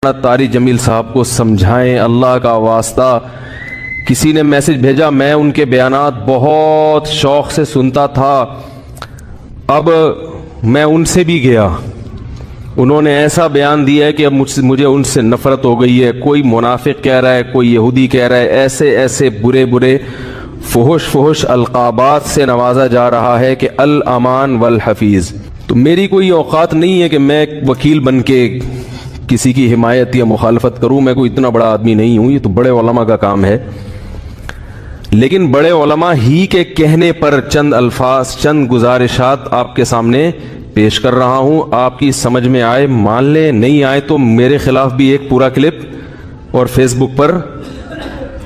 طاری جمیل صاحب کو سمجھائیں، اللہ کا واسطہ۔ کسی نے میسج بھیجا، میں ان کے بیانات بہت شوق سے سنتا تھا، اب میں ان سے بھی گیا، انہوں نے ایسا بیان دیا ہے کہ اب مجھے ان سے نفرت ہو گئی ہے۔ کوئی منافق کہہ رہا ہے، کوئی یہودی کہہ رہا ہے، ایسے ایسے برے برے فحش القابات سے نوازا جا رہا ہے کہ الامان والحفیظ۔ تو میری کوئی اوقات نہیں ہے کہ میں وکیل بن کے کسی کی حمایت یا مخالفت کروں، میں کوئی اتنا بڑا آدمی نہیں ہوں، یہ تو بڑے علماء کا کام ہے۔ لیکن بڑے علماء ہی کے کہنے پر چند الفاظ، چند گزارشات آپ کے سامنے پیش کر رہا ہوں، آپ کی سمجھ میں آئے مان لیں، نہیں آئے تو میرے خلاف بھی ایک پورا کلپ اور فیس بک پر،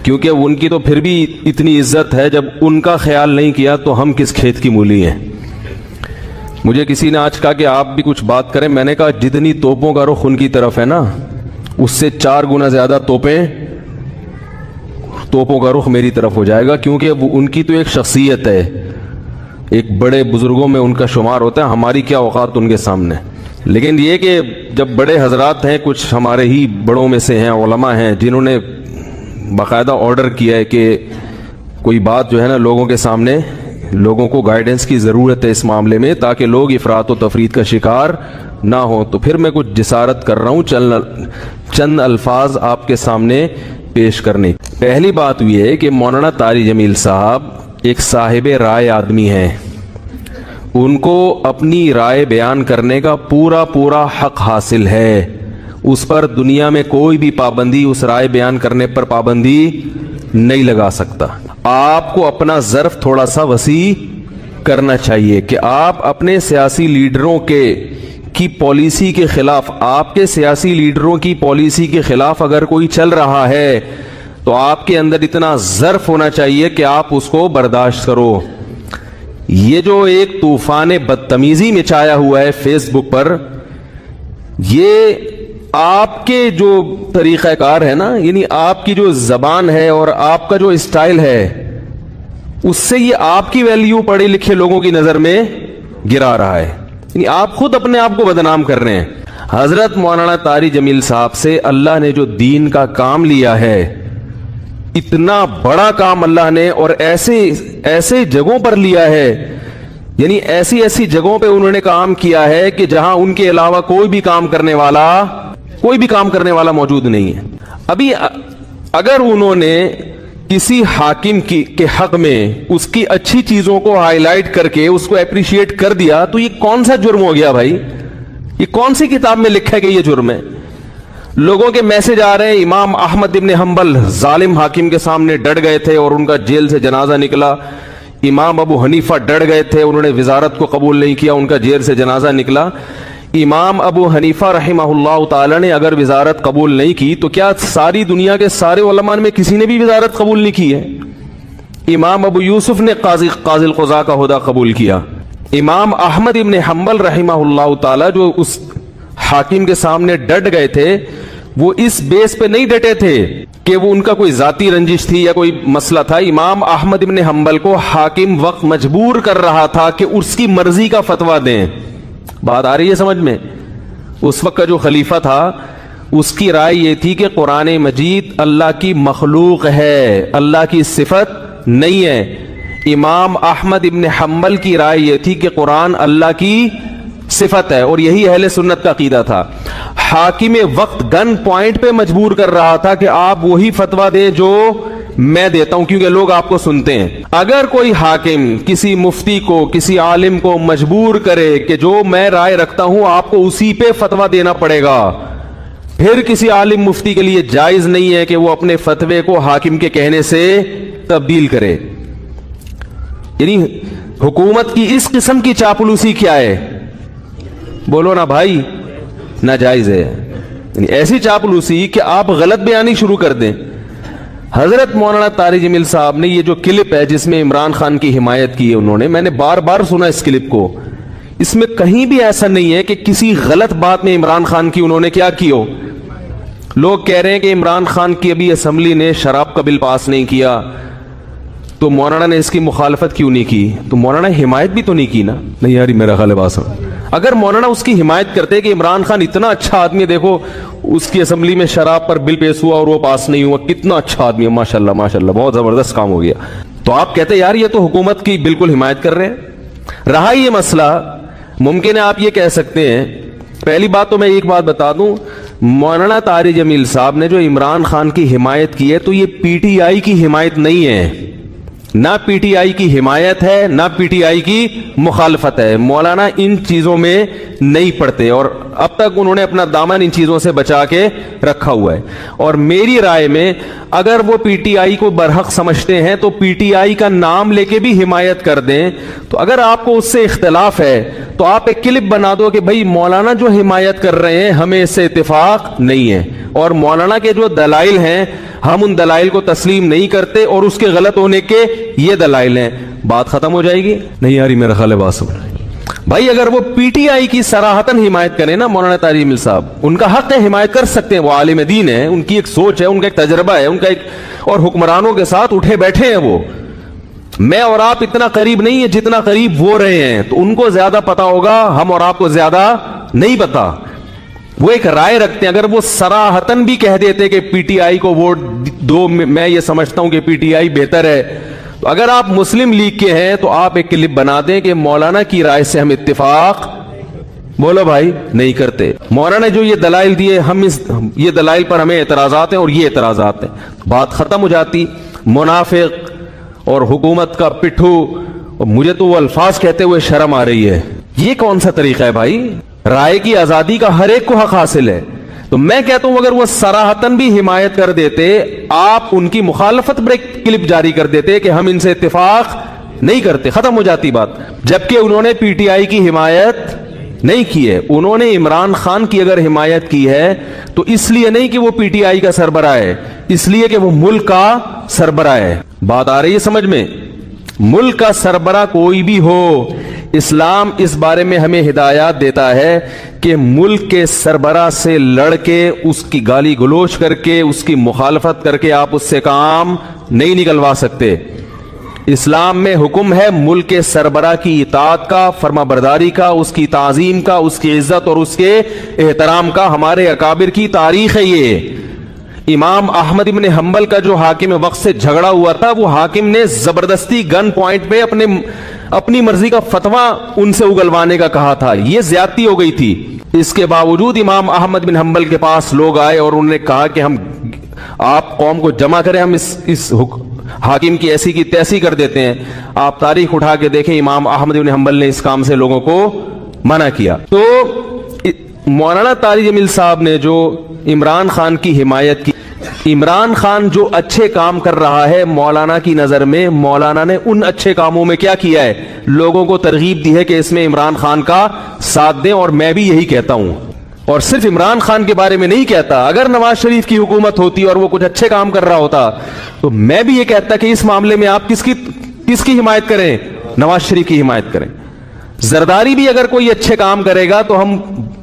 کیونکہ ان کی تو پھر بھی اتنی عزت ہے، جب ان کا خیال نہیں کیا تو ہم کس کھیت کی مولی ہیں۔ مجھے کسی نے آج کہا کہ آپ بھی کچھ بات کریں، میں نے کہا جتنی توپوں کا رخ ان کی طرف ہے نا، اس سے 4 گنا زیادہ توپوں کا رخ میری طرف ہو جائے گا، کیونکہ وہ ان کی تو ایک شخصیت ہے، ایک بڑے بزرگوں میں ان کا شمار ہوتا ہے، ہماری کیا اوقات ان کے سامنے۔ لیکن یہ کہ جب بڑے حضرات ہیں، کچھ ہمارے ہی بڑوں میں سے ہیں، علماء ہیں، جنہوں نے باقاعدہ آرڈر کیا ہے کہ کوئی بات جو ہے نا لوگوں کے سامنے، لوگوں کو گائیڈنس کی ضرورت ہے اس معاملے میں، تاکہ لوگ افراط و تفرید کا شکار نہ ہوں، تو پھر میں کچھ جسارت کر رہا ہوں چند الفاظ آپ کے سامنے پیش کرنے۔ پہلی بات یہ ہے کہ مولانا طاری جمیل صاحب ایک صاحب رائے آدمی ہیں، ان کو اپنی رائے بیان کرنے کا پورا حق حاصل ہے، اس پر دنیا میں کوئی بھی پابندی، اس رائے بیان کرنے پر پابندی نہیں لگا سکتا۔ آپ کو اپنا ظرف تھوڑا سا وسیع کرنا چاہیے کہ آپ اپنے سیاسی لیڈروں کی پالیسی کے خلاف، آپ کے سیاسی لیڈروں کی پالیسی کے خلاف اگر کوئی چل رہا ہے تو آپ کے اندر اتنا ظرف ہونا چاہیے کہ آپ اس کو برداشت کرو۔ یہ جو ایک طوفان بدتمیزی مچایا ہوا ہے فیس بک پر، یہ آپ کے جو طریقہ کار ہے نا، یعنی آپ کی جو زبان ہے اور آپ کا جو اسٹائل ہے، اس سے یہ آپ کی ویلیو پڑھے لکھے لوگوں کی نظر میں گرا رہا ہے، یعنی آپ خود اپنے آپ کو بدنام کر رہے ہیں۔ حضرت مولانا طاری جمیل صاحب سے اللہ نے جو دین کا کام لیا ہے، اتنا بڑا کام اللہ نے، اور ایسے جگہوں پر لیا ہے، یعنی ایسی جگہوں پہ انہوں نے کام کیا ہے کہ جہاں ان کے علاوہ کوئی بھی کام کرنے والا موجود نہیں ہے۔ ابھی اگر انہوں نے کسی حاکم کے حق میں اس کی اچھی چیزوں کو ہائی لائٹ کر کے اس کو اپریشیٹ کر دیا تو یہ کون سا جرم ہو گیا بھائی؟ یہ کون سی کتاب میں لکھا ہے کہ یہ جرم ہے؟ لوگوں کے میسج آ رہے ہیں، امام احمد ابن حنبل ظالم حاکم کے سامنے ڈٹ گئے تھے اور ان کا جیل سے جنازہ نکلا، امام ابو حنیفہ ڈٹ گئے تھے، انہوں نے وزارت کو قبول نہیں کیا، ان کا جیل سے جنازہ نکلا۔ امام ابو حنیفہ رحمہ اللہ تعالی نے اگر وزارت قبول نہیں کی تو کیا ساری دنیا کے سارے علماء میں کسی نے بھی وزارت قبول نہیں کی ہے؟ امام ابو یوسف نے قاضی القضاء کا عہدہ قبول کیا۔ امام احمد ابن حنبل رحمہ اللہ تعالی جو اس حاکم کے سامنے ڈٹ گئے تھے، وہ اس بیس پہ نہیں ڈٹے تھے کہ وہ ان کا کوئی ذاتی رنجش تھی یا کوئی مسئلہ تھا۔ امام احمد ابن حنبل کو حاکم وقت مجبور کر رہا تھا کہ اس کی مرضی کا فتویٰ دیں۔ بات آ رہی ہے سمجھ میں؟ اس وقت کا جو خلیفہ تھا اس کی رائے یہ تھی کہ قرآن مجید اللہ کی مخلوق ہے، اللہ کی صفت نہیں ہے۔ امام احمد ابن حنبل کی رائے یہ تھی کہ قرآن اللہ کی صفت ہے، اور یہی اہل سنت کا عقیدہ تھا۔ حاکم وقت گن پوائنٹ پہ مجبور کر رہا تھا کہ آپ وہی فتویٰ دیں جو میں دیتا ہوں، کیونکہ لوگ آپ کو سنتے ہیں۔ اگر کوئی حاکم کسی مفتی کو، کسی عالم کو مجبور کرے کہ جو میں رائے رکھتا ہوں آپ کو اسی پہ فتویٰ دینا پڑے گا، پھر کسی عالم مفتی کے لیے جائز نہیں ہے کہ وہ اپنے فتوے کو حاکم کے کہنے سے تبدیل کرے۔ یعنی حکومت کی اس قسم کی چاپلوسی کیا ہے؟ بولو نا بھائی، ناجائز ہے۔ یعنی ایسی چاپلوسی کہ آپ غلط بیانی شروع کر دیں۔ حضرت مولانا طاری جمیل صاحب نے یہ جو کلپ ہے جس میں عمران خان کی حمایت کی ہے انہوں نے، میں نے بار بار سنا اس کلپ کو، اس میں کہیں بھی ایسا نہیں ہے کہ کسی غلط بات میں عمران خان کی انہوں نے کیا کی ہو۔ لوگ کہہ رہے ہیں کہ عمران خان کی ابھی اسمبلی نے شراب کا بل پاس نہیں کیا تو مولانا نے اس کی مخالفت کیوں نہیں کی؟ تو مولانا حمایت بھی تو نہیں کی نا؟ نہیں یار میرا خیال ہے بات اگر مولانا اس کی حمایت کرتے کہ عمران خان اتنا اچھا آدمی ہے، دیکھو اس کی اسمبلی میں شراب پر بل پیش ہوا اور وہ پاس نہیں ہوا، کتنا اچھا آدمی ہے، ماشاءاللہ ماشاءاللہ بہت زبردست کام ہو گیا، تو آپ کہتے یار یہ تو حکومت کی بالکل حمایت کر رہے ہیں۔ رہا یہ مسئلہ، ممکن ہے آپ یہ کہہ سکتے ہیں، پہلی بات تو میں ایک بات بتا دوں، مولانا طارق جمیل صاحب نے جو عمران خان کی حمایت کی ہے تو یہ پی ٹی آئی کی حمایت نہیں ہے، نہ پی ٹی آئی کی حمایت ہے نہ پی ٹی آئی کی مخالفت ہے۔ مولانا ان چیزوں میں نہیں پڑتے اور اب تک انہوں نے اپنا دامن ان چیزوں سے بچا کے رکھا ہوا ہے، اور میری رائے میں اگر وہ پی ٹی آئی کو برحق سمجھتے ہیں تو پی ٹی آئی کا نام لے کے بھی حمایت کر دیں، تو اگر آپ کو اس سے اختلاف ہے تو آپ ایک کلپ بنا دو کہ بھائی مولانا جو حمایت کر رہے ہیں ہمیں اس سے اتفاق نہیں ہے، اور مولانا کے جو دلائل ہیں ہم ان دلائل کو تسلیم نہیں کرتے اور اس کے غلط ہونے کے یہ دلائل ہیں، بات ختم ہو جائے گی۔ نہیں یاری میرا خیال ہے بات سمجھ بھائی، اگر وہ پی ٹی آئی کی صراحتاً حمایت کریں نا مولانا طارق جمیل صاحب، ان کا حق ہے، حمایت کر سکتے ہیں، وہ عالم دین ہے، ان کی ایک سوچ ہے، ان کا ایک تجربہ ہے، ان کا ایک، اور حکمرانوں کے ساتھ اٹھے بیٹھے ہیں وہ، میں اور آپ اتنا قریب نہیں ہے جتنا قریب وہ رہے ہیں، تو ان کو زیادہ پتا ہوگا، ہم اور آپ کو زیادہ نہیں پتا۔ وہ ایک رائے رکھتے ہیں، اگر وہ صراحتاً بھی کہہ دیتے کہ پی ٹی آئی کو ووٹ دو، میں یہ سمجھتا ہوں کہ پی ٹی آئی بہتر ہے، تو اگر آپ مسلم لیگ کے ہیں تو آپ ایک کلپ بنا دیں کہ مولانا کی رائے سے ہم اتفاق، بولو بھائی، نہیں کرتے، مولانا نے جو یہ دلائل دیے یہ دلائل پر ہمیں اعتراضات ہیں اور یہ اعتراضات ہیں، بات ختم ہو جاتی۔ منافق اور حکومت کا پٹھو، مجھے تو وہ الفاظ کہتے ہوئے شرم آ رہی ہے، یہ کون سا طریقہ ہے بھائی؟ رائے کی آزادی کا ہر ایک کو حق حاصل ہے، تو میں کہتا ہوں اگر وہ صراحتاً بھی حمایت کر دیتے، آپ ان کی مخالفت پر ایک کلپ جاری کر دیتے کہ ہم ان سے اتفاق نہیں کرتے، ختم ہو جاتی بات۔ جبکہ انہوں نے پی ٹی آئی کی حمایت نہیں کی ہے، انہوں نے عمران خان کی اگر حمایت کی ہے تو اس لیے نہیں کہ وہ پی ٹی آئی کا سربراہ ہے، اس لیے کہ وہ ملک کا سربراہ ہے۔ بات آ رہی ہے سمجھ میں؟ ملک کا سربراہ کوئی بھی ہو، اسلام اس بارے میں ہمیں ہدایات دیتا ہے کہ ملک کے سربراہ سے لڑ کے، اس کی گالی گلوچ کر کے، اس کی مخالفت کر کے آپ اس سے کام نہیں نکلوا سکتے۔ اسلام میں حکم ہے ملک کے سربراہ کی اطاعت کا، فرما برداری کا، اس کی تعظیم کا، اس کی عزت اور اس کے احترام کا، ہمارے اکابر کی تاریخ ہے یہ۔ امام احمد ابن حنبل کا جو حاکم وقت سے جھگڑا ہوا تھا، وہ حاکم نے زبردستی گن پوائنٹ پہ اپنی مرضی کا فتویٰ ان سے اگلوانے کا کہا تھا، یہ زیادتی ہو گئی تھی۔ اس کے باوجود امام احمد بن حنبل کے پاس لوگ آئے اور انہوں نے کہا کہ آپ قوم کو جمع کریں، ہم اس حاکم کی ایسی کی تیسی کر دیتے ہیں۔ آپ تاریخ اٹھا کے دیکھیں، امام احمد بن حنبل نے اس کام سے لوگوں کو منع کیا۔ تو مولانا طارق جمیل صاحب نے جو عمران خان کی حمایت کی، عمران خان جو اچھے کام کر رہا ہے مولانا کی نظر میں، مولانا نے ان اچھے کاموں میں کیا کیا ہے؟ لوگوں کو ترغیب دی ہے کہ اس میں عمران خان کا ساتھ دیں، اور میں بھی یہی کہتا ہوں، اور صرف عمران خان کے بارے میں نہیں کہتا، اگر نواز شریف کی حکومت ہوتی اور وہ کچھ اچھے کام کر رہا ہوتا تو میں بھی یہ کہتا کہ اس معاملے میں آپ کس کی حمایت کریں؟ نواز شریف کی حمایت کریں۔ زرداری بھی اگر کوئی اچھے کام کرے گا تو ہم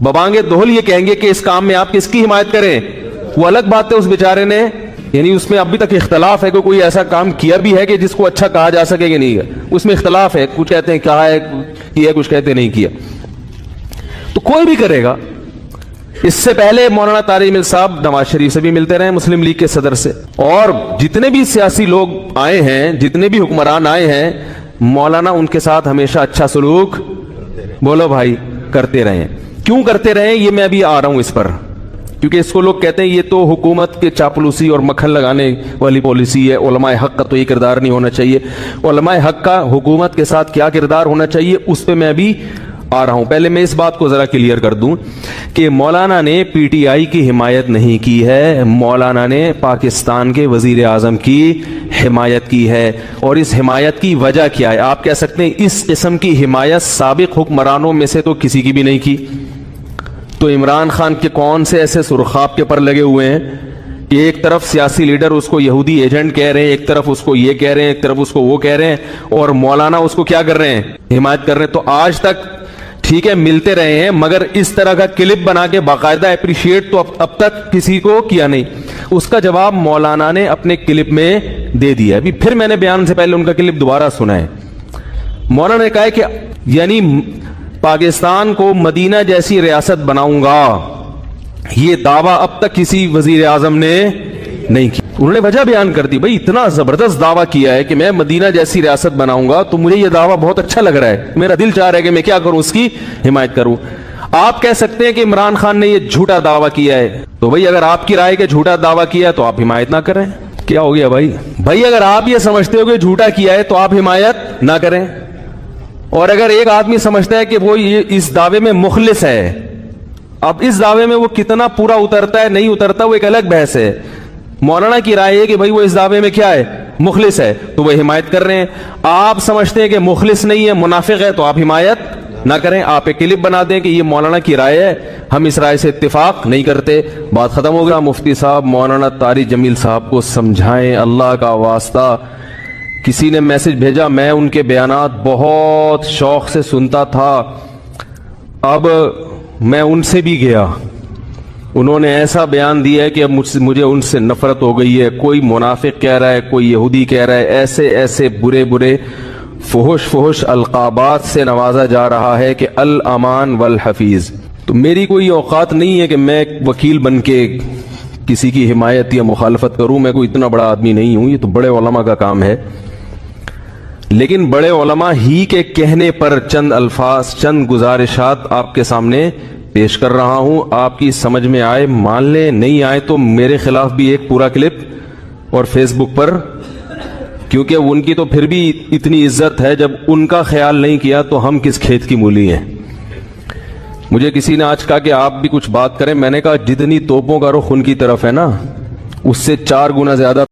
ببانگے دوہل یہ کہیں گے کہ اس کام میں آپ کس کی حمایت کریں؟ وہ الگ بات ہے، اس بیچارے نے، یعنی اس میں ابھی تک اختلاف ہے کہ کوئی ایسا کام کیا بھی ہے کہ جس کو اچھا کہا جا سکے کہ نہیں ہے، اس میں اختلاف ہے، کچھ کہتے ہیں کہا ہے کیا، کچھ کہتے ہیں نہیں کیا، تو کوئی بھی کرے گا۔ اس سے پہلے مولانا طارق جمیل صاحب نواز شریف سے بھی ملتے رہے، مسلم لیگ کے صدر سے، اور جتنے بھی سیاسی لوگ آئے ہیں، جتنے بھی حکمران آئے ہیں، مولانا ان کے ساتھ ہمیشہ اچھا سلوک، بولو بھائی، کرتے رہے ہیں۔ کیوں کرتے رہے یہ میں ابھی آ رہا ہوں اس پر، کیونکہ اس کو لوگ کہتے ہیں یہ تو حکومت کے چاپلوسی اور مکھن لگانے والی پالیسی ہے، علماء حق کا تو یہ کردار نہیں ہونا چاہیے۔ علماء حق کا حکومت کے ساتھ کیا کردار ہونا چاہیے اس پہ میں ابھی آ رہا ہوں۔ پہلے میں اس بات کو ذرا کلیئر کر دوں کہ مولانا نے پی ٹی آئی کی حمایت نہیں کی ہے، مولانا نے پاکستان کے وزیر اعظم کی حمایت کی ہے، اور اس حمایت کی وجہ کیا ہے؟ آپ کہہ سکتے ہیں اس قسم کی حمایت سابق حکمرانوں میں سے تو کسی کی بھی نہیں کی۔ تو عمران خان کے کون سے ایسے سرخاب کے پر لگے ہوئے ہیں کہ ایک طرف سیاسی لیڈر اس کو یہودی ایجنٹ کہہ رہے ہیں، ایک طرف اس کو یہ کہہ رہے ہیں، ایک طرف اس کو وہ کہہ رہے ہیں، اور مولانا اس کو کیا کر رہے ہیں؟ حمایت کر رہے ہیں۔ تو آج تک ٹھیک ہے ملتے رہے ہیں، مگر اس طرح کا کلپ بنا کے باقاعدہ اپریشیٹ تو اب تک کسی کو کیا نہیں۔ اس کا جواب مولانا نے اپنے کلپ میں دے دیا۔ ابھی پھر میں نے بیان سے پہلے ان کا کلپ دوبارہ سنا ہے۔ مولانا نے کہا ہے کہ یعنی پاکستان کو مدینہ جیسی ریاست بناؤں گا، یہ دعویٰ اب تک کسی وزیر اعظم نے نہیں کیا۔ انہوں نے وجہ بیان کر دی، بھائی اتنا زبردست دعویٰ کیا ہے کہ میں مدینہ جیسی ریاست بناؤں گا، تو مجھے یہ دعویٰ بہت اچھا لگ رہا ہے، میرا دل چاہ رہا ہے کہ میں کیا کروں، اس کی حمایت کروں۔ آپ کہہ سکتے ہیں کہ عمران خان نے یہ جھوٹا دعویٰ کیا ہے، تو بھائی اگر آپ کی رائے کہ جھوٹا دعویٰ کیا ہے تو آپ حمایت نہ کریں۔ کیا ہو گیا بھائی اگر آپ یہ سمجھتے ہو کہ جھوٹا کیا ہے تو آپ حمایت نہ کریں، اور اگر ایک آدمی سمجھتا ہے کہ وہ یہ اس دعوے میں مخلص ہے، اب اس دعوے میں وہ کتنا پورا اترتا ہے نہیں اترتا وہ ایک الگ بحث ہے۔ مولانا کی رائے ہے کہ بھائی وہ اس دعوے میں کیا ہے، مخلص ہے، تو وہ حمایت کر رہے ہیں۔ آپ سمجھتے ہیں کہ مخلص نہیں ہے، منافق ہے، تو آپ حمایت نہ کریں، آپ ایک کلپ بنا دیں کہ یہ مولانا کی رائے ہے، ہم اس رائے سے اتفاق نہیں کرتے، بات ختم ہو گیا۔ مفتی صاحب مولانا طارق جمیل صاحب کو سمجھائیں، اللہ کا واسطہ۔ کسی نے میسج بھیجا، میں ان کے بیانات بہت شوق سے سنتا تھا، اب میں ان سے بھی گیا، انہوں نے ایسا بیان دیا ہے کہ اب مجھے ان سے نفرت ہو گئی ہے۔ کوئی منافق کہہ رہا ہے، کوئی یہودی کہہ رہا ہے، ایسے ایسے برے برے فحش القابات سے نوازا جا رہا ہے کہ الامان والحفیظ۔ تو میری کوئی اوقات نہیں ہے کہ میں ایک وکیل بن کے کسی کی حمایت یا مخالفت کروں، میں کوئی اتنا بڑا آدمی نہیں ہوں، یہ تو بڑے علماء کا کام ہے۔ لیکن بڑے علماء ہی کے کہنے پر چند الفاظ، چند گزارشات آپ کے سامنے پیش کر رہا ہوں، آپ کی سمجھ میں آئے مان لیں، نہیں آئے تو میرے خلاف بھی ایک پورا کلپ اور فیس بک پر، کیونکہ ان کی تو پھر بھی اتنی عزت ہے، جب ان کا خیال نہیں کیا تو ہم کس کھیت کی مولی ہیں۔ مجھے کسی نے آج کہا کہ آپ بھی کچھ بات کریں، میں نے کہا جتنی توپوں کا رخ ان کی طرف ہے نا، اس سے 4 گنا زیادہ